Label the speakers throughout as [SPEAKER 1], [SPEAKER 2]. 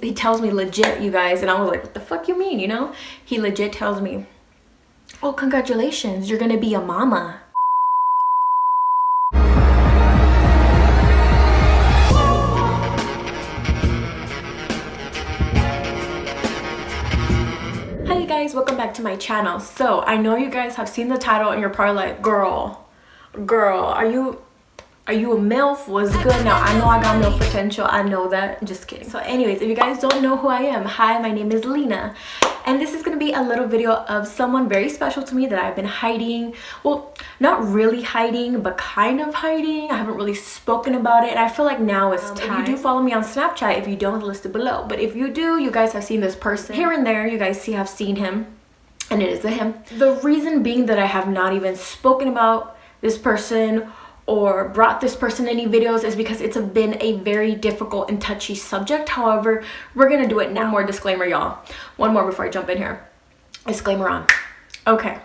[SPEAKER 1] he tells me legit, you guys, and I was like, what the fuck you mean, you know? He legit tells me, oh, congratulations, you're gonna be a mama. Hi you guys, welcome back to my channel. So I know you guys have seen the title and you're probably like, girl, are you a MILF? What's good? Now I know I got MILF potential, I know that, just kidding. So anyways, if you guys don't know who I am, hi, my name is Lina, and this is gonna be a little video of someone very special to me that I've been hiding. Well, not really hiding, but kind of hiding. I haven't really spoken about it, and I feel like now is time. If you do follow me on Snapchat, if you don't, listed below, but if you do, you guys have seen this person here and there. You guys have seen him, and it is a him. The reason being that I have not even spoken about this person or brought this person any videos is because it's been a very difficult and touchy subject. However, we're gonna do it now. One more disclaimer, y'all. One more before I jump in here. Disclaimer on. Okay,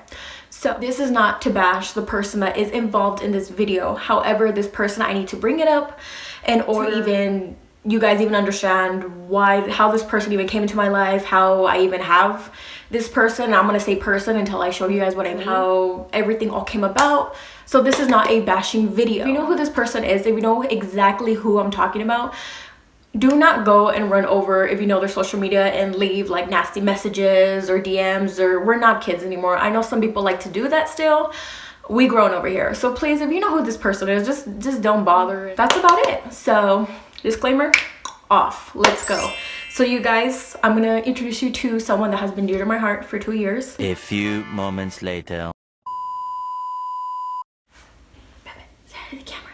[SPEAKER 1] so this is not to bash the person that is involved in this video. However, this person, I need to bring it up, and or even you guys even understand how this person even came into my life, how I even have this person. I'm gonna say person until I show you guys what I mean, how everything all came about. So this is not a bashing video. If you know who this person is, if you know exactly who I'm talking about, do not go and run over, if you know their social media, and leave like nasty messages or DMs, or we're not kids anymore. I know some people like to do that still. We grown over here. So please, if you know who this person is, just don't bother. That's about it. So disclaimer off. Let's go. So you guys, I'm gonna introduce you to someone that has been dear to my heart for 2 years.
[SPEAKER 2] A few moments later.
[SPEAKER 1] The camera.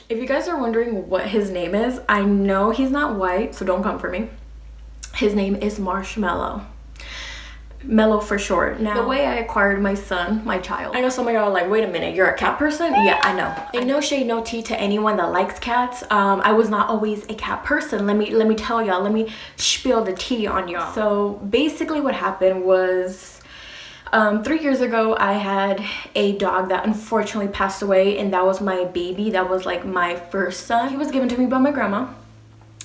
[SPEAKER 1] If you guys are wondering what his name is, I know he's not white, so don't come for me. His name is Marshmallow. Mellow for short. Now, the way I acquired my son, my child, I know some of y'all are like, wait a minute, you're a cat person? Yeah, I know. And no shade, no tea to anyone that likes cats. I was not always a cat person. Let me tell y'all, let me spill the tea on y'all. So basically what happened was, 3 years ago, I had a dog that unfortunately passed away, and that was my baby. That was like my first son. He was given to me by my grandma,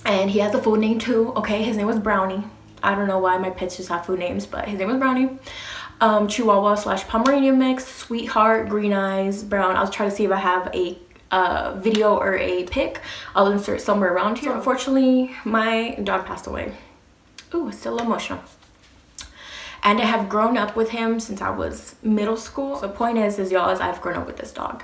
[SPEAKER 1] and he has a food name too. Okay, his name was Brownie. I don't know why my pets just have food names, but his name was Brownie. Chihuahua / Pomeranian mix, sweetheart, green eyes, brown. I was trying to see if I have a video or a pic. I'll insert somewhere around here. So unfortunately, my dog passed away. Ooh, it's still a little emotional. And I have grown up with him since I was middle school. So the point is y'all, I've grown up with this dog.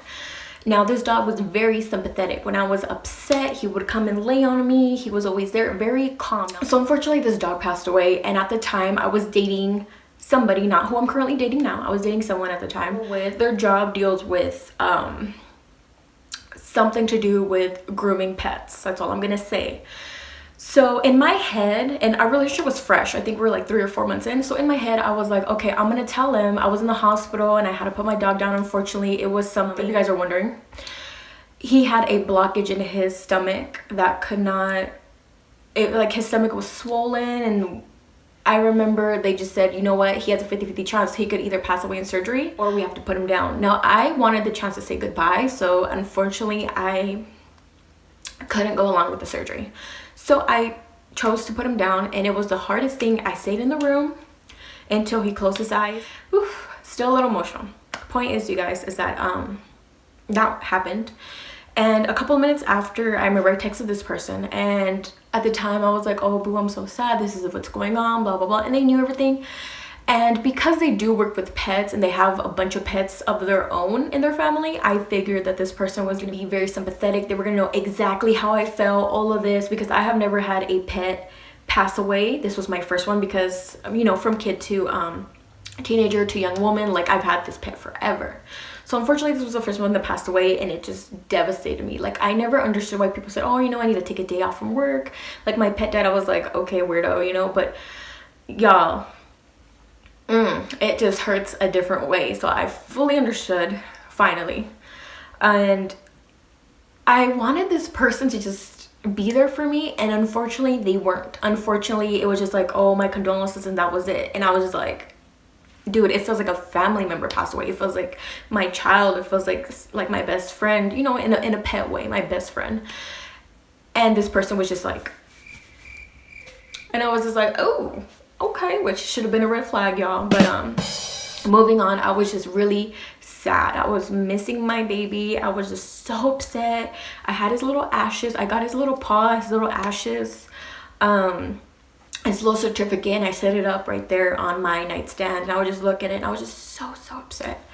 [SPEAKER 1] Now this dog was very sympathetic. When I was upset, he would come and lay on me. He was always there, very calm. So unfortunately, this dog passed away, and at the time I was dating somebody, not who I'm currently dating now. I was dating someone at the time with their job deals with something to do with grooming pets. That's all I'm gonna say. So in my head, and our relationship was fresh, I think we were like 3 or 4 months in. So in my head, I was like, okay, I'm gonna tell him. I was in the hospital and I had to put my dog down. Unfortunately, it was something, if you guys are wondering, he had a blockage in his stomach that could not, like his stomach was swollen. And I remember they just said, you know what, he has a 50-50 chance. He could either pass away in surgery or we have to put him down. Now I wanted the chance to say goodbye. So unfortunately, I couldn't go along with the surgery. So I chose to put him down, and it was the hardest thing. I stayed in the room until he closed his eyes. Oof, still a little emotional. Point is, you guys, is that that happened. And a couple of minutes after, I remember I texted this person, and at the time I was like, oh boo, I'm so sad, this is what's going on, blah blah blah, and they knew everything. And because they do work with pets and they have a bunch of pets of their own in their family, I figured that this person was going to be very sympathetic. They were going to know exactly how I felt, all of this, because I have never had a pet pass away. This was my first one because, you know, from kid to teenager to young woman, like I've had this pet forever. So unfortunately, this was the first one that passed away, and it just devastated me. Like I never understood why people said, oh, you know, I need to take a day off from work. Like my pet died. I was like, okay, weirdo, you know, but y'all, it just hurts a different way. So I fully understood finally, and I wanted this person to just be there for me, and unfortunately they weren't. Unfortunately, it was just like, oh, my condolences, and that was it. And I was just like, dude, it feels like a family member passed away. It feels like my child. It feels like my best friend, you know, in a pet way, my best friend. And this person was just like, And I was just like, oh, okay, which should have been a red flag, y'all. But moving on, I was just really sad. I was missing my baby. I was just so upset. I had his little ashes. I got his little paw, his little ashes, his little certificate, and I set it up right there on my nightstand. And I would just look at it, and I was just so upset.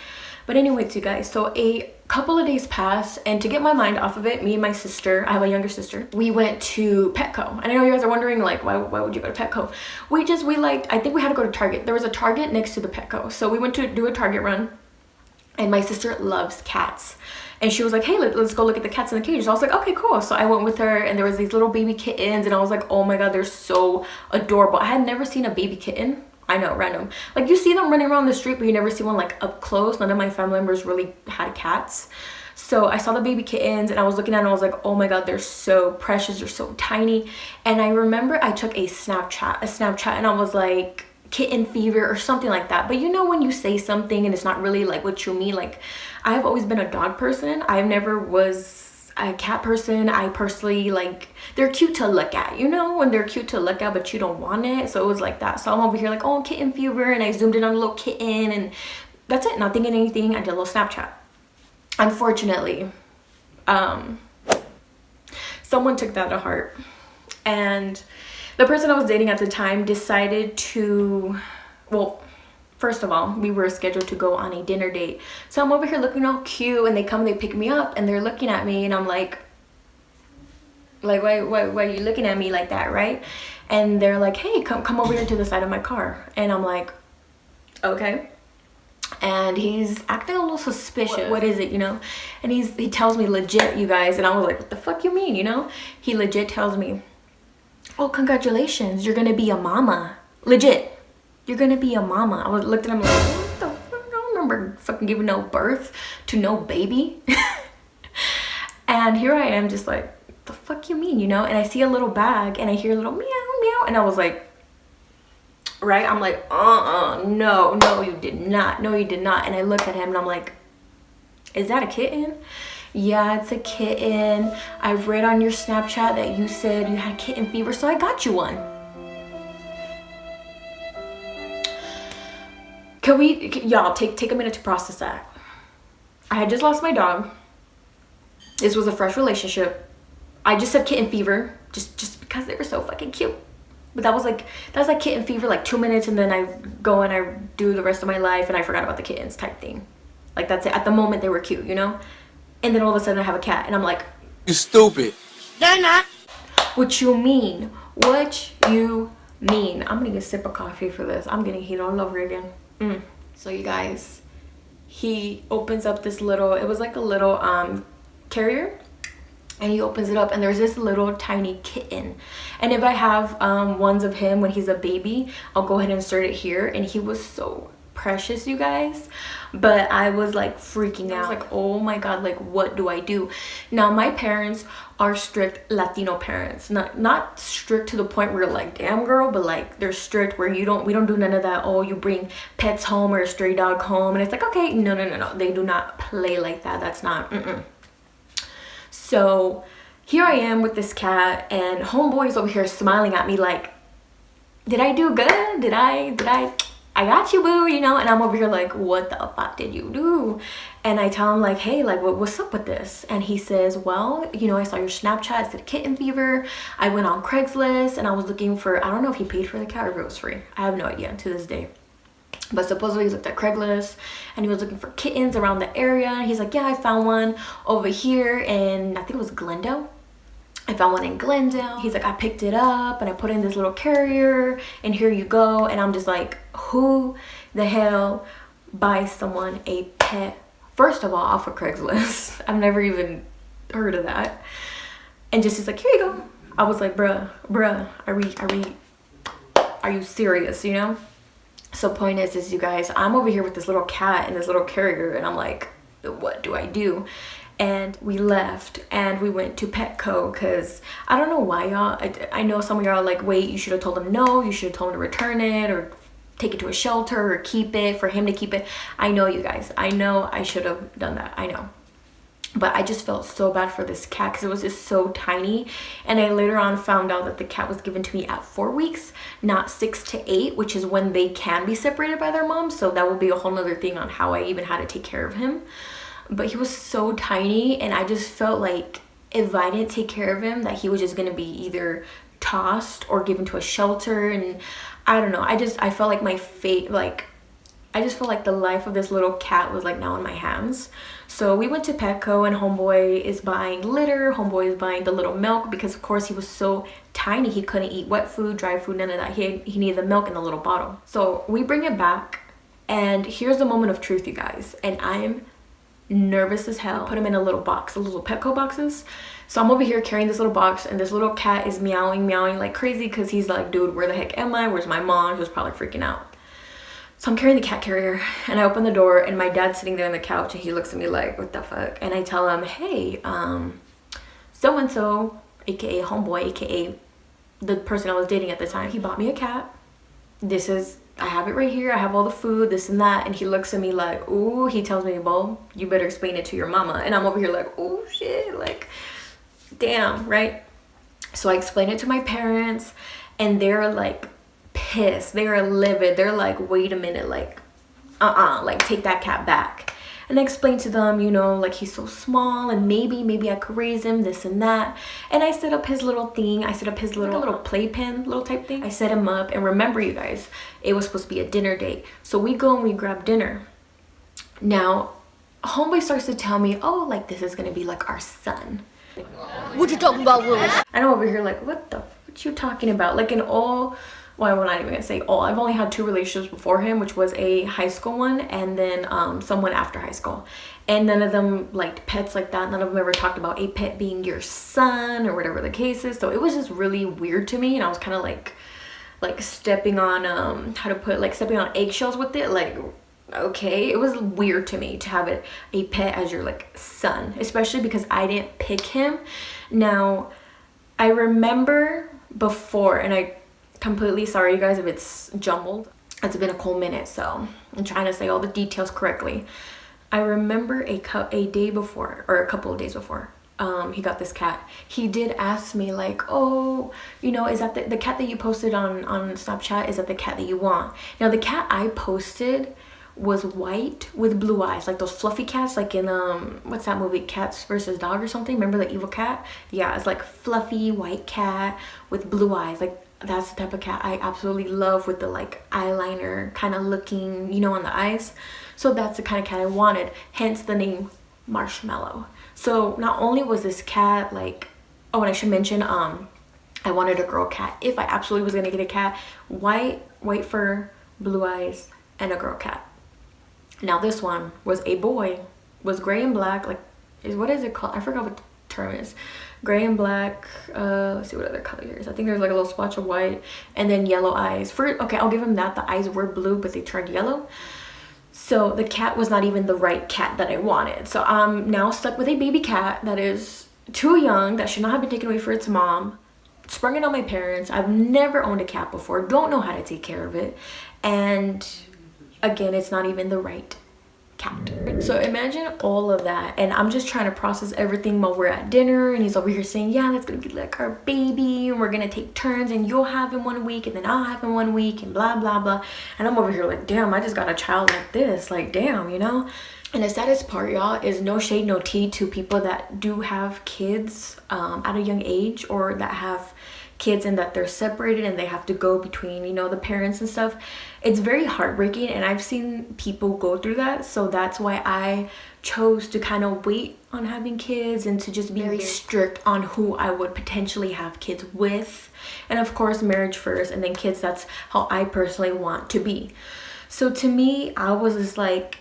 [SPEAKER 1] But anyways, you guys, so a couple of days passed, and to get my mind off of it, me and my sister, I have a younger sister, we went to Petco. And I know you guys are wondering, like, why would you go to Petco? I think we had to go to Target. There was a Target next to the Petco. So we went to do a Target run, and my sister loves cats. And she was like, hey, let's go look at the cats in the cage. So I was like, okay, cool. So I went with her, and there was these little baby kittens, and I was like, oh my God, they're so adorable. I had never seen a baby kitten. I know, random. Like, you see them running around the street, but you never see one like up close. None of my family members really had cats. So I saw the baby kittens, and I was looking at them, and I was like, oh my God, they're so precious. They're so tiny. And I remember I took a Snapchat, and I was like, kitten fever or something like that. But you know when you say something and it's not really like what you mean. Like, I have always been a dog person. I never was a cat person. I personally, like, they're cute to look at, you know, when they're cute to look at but you don't want it. So it was like that. So I'm over here like, oh, kitten fever, and I zoomed in on a little kitten, and that's it. Not thinking anything. I did a little Snapchat. Unfortunately, someone took that to heart, and the person I was dating at the time decided to, well, first of all, we were scheduled to go on a dinner date. So I'm over here looking all cute, and they come and they pick me up, and they're looking at me, and I'm like, why are you looking at me like that, right? And they're like, hey, come over here to the side of my car. And I'm like, okay. And he's acting a little suspicious. What is it, you know? And he tells me legit, you guys, and I was like, what the fuck you mean, you know? He legit tells me, oh, congratulations, you're gonna be a mama. Legit, you're gonna be a mama. I looked at him like, what the fuck? I don't remember fucking giving no birth to no baby. And here I am just like, the fuck you mean, you know? And I see a little bag, and I hear a little meow, meow, and I was like, right? I'm like, no, you did not. No, you did not. And I look at him, and I'm like, is that a kitten? Yeah, it's a kitten. I've read on your Snapchat that you said you had kitten fever, so I got you one. Y'all, take a minute to process that. I had just lost my dog. This was a fresh relationship. I just said kitten fever just because they were so fucking cute. But that was like kitten fever, like 2 minutes, and then I go and I do the rest of my life, and I forgot about the kittens type thing. Like, that's it. At the moment, they were cute, you know? And then all of a sudden I have a cat, and I'm like,
[SPEAKER 3] you stupid.
[SPEAKER 1] They're not. What you mean? What you mean? I'm gonna get a sip of coffee for this. I'm getting heat all over again. So you guys, he opens up this little, it was like a little carrier, and he opens it up, and there's this little tiny kitten. And if I have ones of him when he's a baby, I'll go ahead and insert it here. And he was so precious, you guys, but I was like freaking out. I was like, oh my God, like, what do I do? Now, my parents are strict Latino parents, not strict to the point where you're like, damn girl, but like, they're strict where we don't do none of that, oh, you bring pets home or a stray dog home, and it's like, okay, no, they do not play like that. That's not So here I am with this cat, and homeboy's over here smiling at me like, did I do good? Did I got you, boo, you know? And I'm over here like, what the fuck did you do? And I tell him like, hey, like, what's up with this? And he says, well, you know, I saw your Snapchat, it said kitten fever. I went on Craigslist, and I was looking for, I don't know if he paid for the cat or if it was free. I have no idea to this day. But supposedly he looked at Craigslist, and he was looking for kittens around the area. He's like, yeah, I found one over here in, I think it was Glendale. I found one in Glendale. He's like, I picked it up, and I put in this little carrier, and here you go. And I'm just like, who the hell buys someone a pet, first of all, off of Craigslist? I've never even heard of that. And just, he's like, here you go. I was like, bruh, are you serious, you know? So point is you guys, I'm over here with this little cat and this little carrier, and I'm like, what do I do? And we left, and we went to Petco, because I don't know why, y'all. I know some of y'all are like, wait, you should have told him no, you should have told him to return it, or take it to a shelter, or keep it, for him to keep it. I know, you guys, I know I should have done that, I know. But I just felt so bad for this cat because it was just so tiny. And I later on found out that the cat was given to me at 4 weeks, not 6 to 8, which is when they can be separated by their mom. So that will be a whole nother thing on how I even had to take care of him. But he was so tiny, and I just felt like if I didn't take care of him, that he was just going to be either tossed or given to a shelter. And I don't know, I felt like my fate, like I just felt like the life of this little cat was like now in my hands. So we went to Petco, and homeboy is buying litter, homeboy is buying the little milk, because of course he was so tiny he couldn't eat wet food, dry food, none of that. He needed the milk in a little bottle. So we bring it back, and here's the moment of truth, you guys, and I'm nervous as hell. Put him in a little box, the little Petco boxes. So I'm over here carrying this little box, and this little cat is meowing like crazy, because he's like, dude, where the heck am I? Where's my mom? He was probably freaking out. So I'm carrying the cat carrier, and I open the door, and my dad's sitting there on the couch, and he looks at me like, what the fuck? And I tell him, hey, so-and-so, aka homeboy, aka the person I was dating at the time, he bought me a cat. I have it right here, I have all the food, this and that. And he looks at me like, ooh, he tells me, well, you better explain it to your mama. And I'm over here like, oh shit, like, damn, right? So I explain it to my parents, and they're like pissed, they're livid, they're like, wait a minute, like like take that cat back. And I explained to them, you know, like he's so small, and maybe I could raise him, this and that. And I set up his little thing, I set up his little playpen little type thing. I set him up, and remember, you guys, it was supposed to be a dinner date. So we go and we grab dinner. Now homeboy starts to tell me, oh, like this is gonna be like our son.
[SPEAKER 3] What you talking about, Willis?
[SPEAKER 1] And I'm over here like, what you talking about? Like in all, well, I'm not even gonna say all. I've only had 2 relationships before him, which was a high school one, and then someone after high school. And none of them liked pets like that. None of them ever talked about a pet being your son or whatever the case is. So it was just really weird to me, and I was kind of like stepping on stepping on eggshells with it. Like, okay, it was weird to me to have a pet as your like son, especially because I didn't pick him. Now I remember before, and I completely sorry you guys if it's jumbled, it's been a cool minute, so I'm trying to say all the details correctly. I remember a day before, or a couple of days before, he got this cat. He did ask me like, oh, you know, is that the cat that you posted on Snapchat, is that the cat that you want? Now the cat I posted was white with blue eyes, like those fluffy cats, like in what's that movie, Cats versus Dog or something? Remember the evil cat? Yeah, it's like fluffy white cat with blue eyes. Like that's the type of cat I absolutely love, with the like eyeliner kind of looking, you know, on the eyes. So that's the kind of cat I wanted, hence the name Marshmallow. So not only was this cat like, oh, and I should mention, I wanted a girl cat. If I absolutely was gonna get a cat, white fur, blue eyes, and a girl cat. Now this one was a boy, was gray and black, like, what is it called? I forgot what the term is. Gray and black, let's see what other color here is. I think there's like a little splotch of white, and then yellow eyes. Okay, I'll give him that. The eyes were blue, but they turned yellow. So the cat was not even the right cat that I wanted. So I'm now stuck with a baby cat that is too young, that should not have been taken away for its mom. Sprung it on my parents. I've never owned a cat before, don't know how to take care of it. And again, it's not even the right cat. So imagine all of that, and I'm just trying to process everything while we're at dinner, and he's over here saying, yeah, that's gonna be like our baby, and we're gonna take turns, and you'll have him 1 week, and then I'll have him 1 week, and blah blah blah. And I'm over here like, damn, I just got a child like this, like, damn, you know. And the saddest part, y'all, is no shade, no tea to people that do have kids at a young age, or that have kids and that they're separated and they have to go between, you know, the parents and stuff. It's very heartbreaking, and I've seen people go through that. So that's why I chose to kind of wait on having kids, and to just be very strict on who I would potentially have kids with. And of course, marriage first, and then kids. That's how I personally want to be. So to me, I was just like,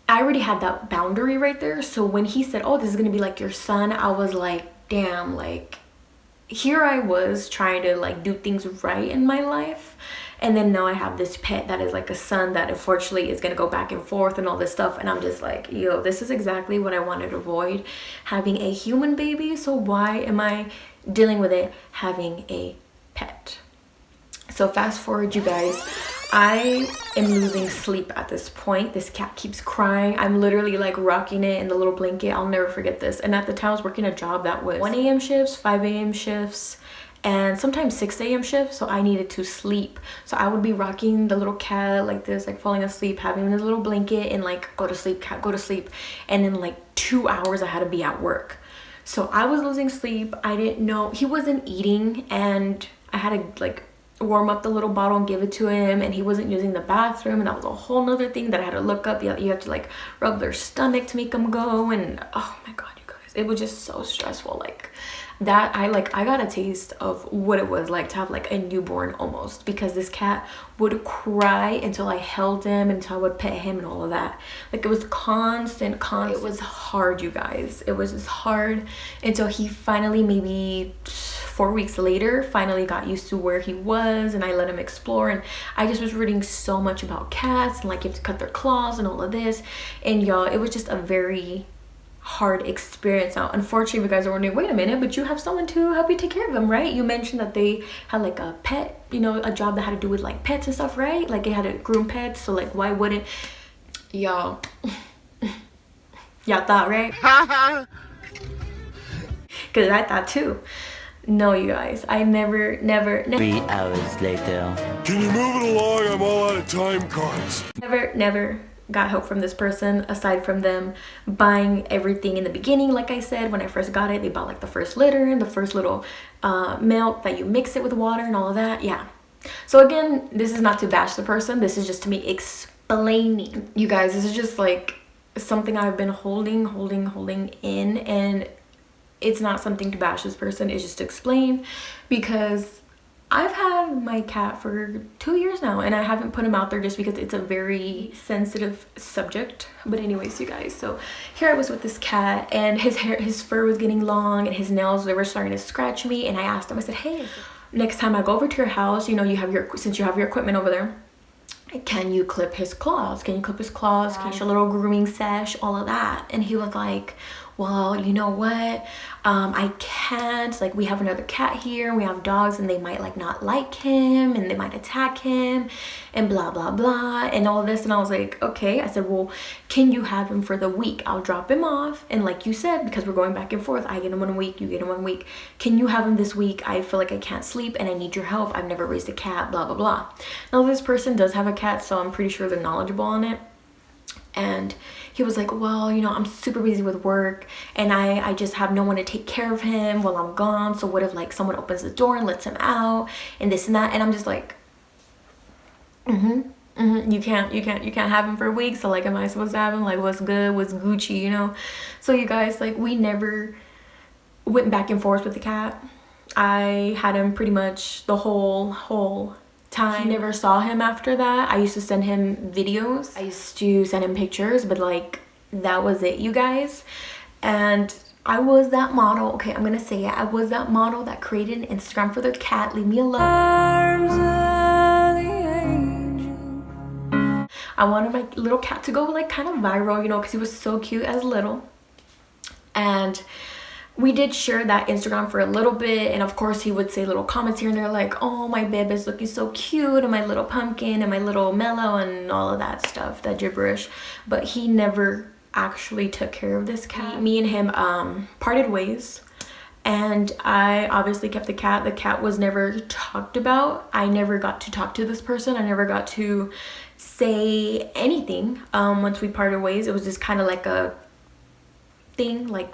[SPEAKER 1] I already had that boundary right there. So when he said, oh, this is gonna be like your son, I was like, damn, like, here I was trying to like do things right in my life, and then now I have this pet that is like a son that unfortunately is gonna go back and forth and all this stuff, and I'm just like, yo, this is exactly what I wanted to avoid, having a human baby. So why am I dealing with it having a pet? So fast forward, you guys, I am losing sleep at this point. This cat keeps crying. I'm literally like rocking it in the little blanket. I'll never forget this. And at the time I was working a job that was 1 a.m. shifts, 5 a.m. shifts, and sometimes 6 a.m. shifts, so I needed to sleep. So I would be rocking the little cat like this, like falling asleep, having this little blanket, and like, go to sleep, cat, go to sleep. And in like 2 hours I had to be at work. So I was losing sleep. I didn't know, he wasn't eating, and I had to like warm up the little bottle and give it to him, and he wasn't using the bathroom, and that was a whole nother thing that I had to look up. You have to like rub their stomach to make them go, and oh my god, you guys, it was just so stressful. Like that, I got a taste of what it was like to have like a newborn almost, because this cat would cry until I held him, until I would pet him and all of that. Like it was constant. It was hard, you guys. It was just hard until he finally, maybe 4 weeks later, finally got used to where he was, and I let him explore. And I just was reading so much about cats, and like you have to cut their claws and all of this, and y'all, it was just a very hard experience. Now unfortunately, you guys are wondering, wait a minute, but you have someone to help you take care of them, right? You mentioned that they had like a pet, you know, a job that had to do with like pets and stuff, right? Like they had to groom pets, so like why wouldn't y'all y'all thought, right? Because I thought too. No, you guys, I never
[SPEAKER 2] 3 hours later.
[SPEAKER 4] Can you move it along? I'm all out of time cards.
[SPEAKER 1] never got help from this person, aside from them buying everything in the beginning. Like I said, when I first got it, they bought like the first litter and the first little milk that you mix it with water and all of that. Yeah. So again, this is not to bash the person. This is just to me explaining. You guys, this is just like something I've been holding in, and it's not something to bash this person. It's just to explain, because I've had my cat for 2 years now, and I haven't put him out there just because it's a very sensitive subject. But anyways, you guys, so here I was with this cat, and his fur was getting long, and his nails, they were starting to scratch me. And I asked him, I said, hey, next time I go over to your house, you know, since you have your equipment over there, can you clip his claws? Can you clip his claws? Can you show a little grooming sesh, all of that? And he was like, well, you know what, I can't, like we have another cat here, we have dogs, and they might like not like him, and they might attack him, and blah blah blah, and all this. And I was like, okay. I said, well, can you have him for the week? I'll drop him off, and like you said, because we're going back and forth, I get him 1 week, you get him 1 week, can you have him this week? I feel like I can't sleep, and I need your help. I've never raised a cat, blah blah blah. Now this person does have a cat, so I'm pretty sure they're knowledgeable on it. And he was like, well, you know, I'm super busy with work, and I just have no one to take care of him while I'm gone. So what if like someone opens the door and lets him out, and this and that? And I'm just like, you can't have him for a week. So like, am I supposed to have him? Like, what's good, what's Gucci, you know? So you guys, like, we never went back and forth with the cat. I had him pretty much the whole time. He never saw him after that. I used to send him videos, I used to send him pictures, but like that was it, you guys. And I was that model, okay, I'm gonna say it, I was that model that created an Instagram for their cat. Leave me alone. Arms of the angel. I wanted my little cat to go like kind of viral, you know, because he was so cute as little. And we did share that Instagram for a little bit, and of course he would say little comments here and there like, oh, my baby's looking so cute, and my little pumpkin, and my little mellow, and all of that stuff, that gibberish. But he never actually took care of this cat. Me and him parted ways, and I obviously kept the cat. The cat was never talked about. I never got to talk to this person. I never got to say anything. Once we parted ways, it was just kind of like a thing, like,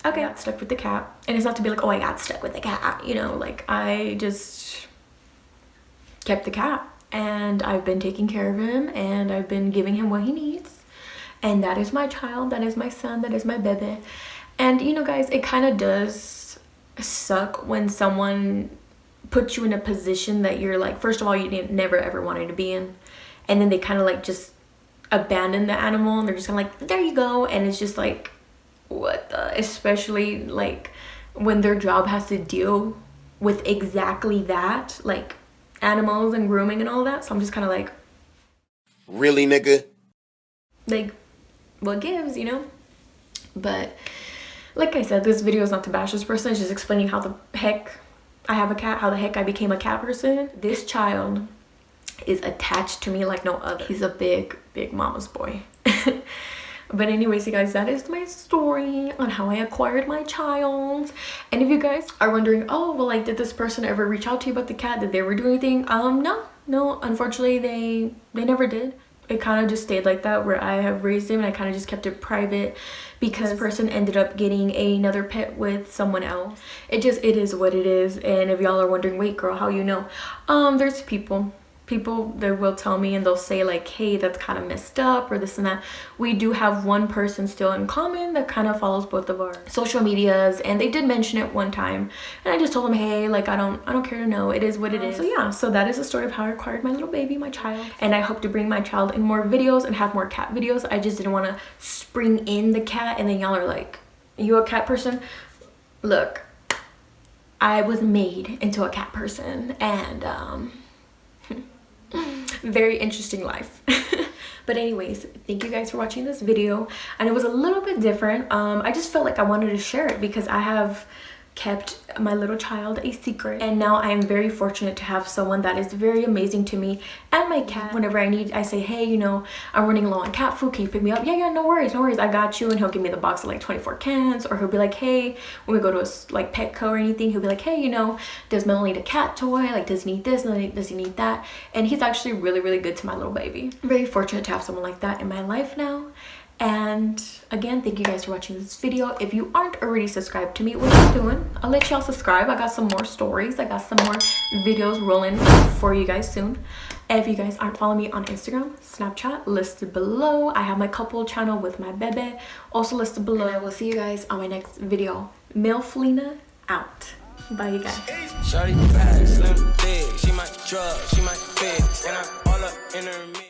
[SPEAKER 1] okay, I got stuck with the cat. And it's not to be like, oh, I got stuck with the cat, you know, like I just kept the cat, and I've been taking care of him, and I've been giving him what he needs. And that is my child, that is my son, that is my baby. And you know, guys, it kind of does suck when someone puts you in a position that you're like, first of all, you never ever wanted to be in, and then they kind of like just abandon the animal, and they're just kind of like, there you go. And it's just like, what the, especially like when their job has to deal with exactly that, like animals and grooming and all that. So I'm just kind of like,
[SPEAKER 4] really, nigga?
[SPEAKER 1] Like, what gives, you know? But like I said, this video is not to bash this person. It's just explaining how the heck I have a cat, how the heck I became a cat person. This child is attached to me like no other. He's a big mama's boy. But anyways, you guys, that is my story on how I acquired my child. And if you guys are wondering, oh well, like, did this person ever reach out to you about the cat? Did they ever do anything? No, unfortunately they never did. It kind of just stayed like that, where I have raised him and I kind of just kept it private because this person ended up getting another pet with someone else. It is what it is. And if y'all are wondering, wait girl, how you know? There's people that will tell me, and they'll say like, hey, that's kind of messed up, or this and that. We do have one person still in common that kind of follows both of our social medias, and they did mention it one time, and I just told them, hey, like, I don't care to know. It is what it is. So yeah, so that is the story of how I acquired my little baby, my child. And I hope to bring my child in more videos and have more cat videos. I just didn't want to spring in the cat and then y'all are like, you a cat person? Look, I was made into a cat person, and very interesting life. But anyways, thank you guys for watching this video, and it was a little bit different. I just felt like I wanted to share it because I have kept my little child a secret, and now I am very fortunate to have someone that is very amazing to me and my cat. Whenever I say, hey, you know, I'm running low on cat food, can you pick me up? Yeah, no worries, I got you. And he'll give me the box of like 24 cans, or he'll be like, hey, when we go to a like Petco or anything, he'll be like, hey, you know, does Mel need a cat toy? Like, does he need this? Does he need that? And he's actually really good to my little baby. I'm very fortunate to have someone like that in my life now. And again, thank you guys for watching this video. If you aren't already subscribed to me, what are you doing? I'll let y'all subscribe. I got some more stories, I got some more videos rolling for you guys soon. And if you guys aren't following me on Instagram, Snapchat, listed below. I have my couple channel with my bebe also listed below. And I will see you guys on my next video. MILF Lina out. Bye, you guys.
[SPEAKER 5] Shawty bad, slim, big. She might drug, she might fix, and I'm all up in her mix.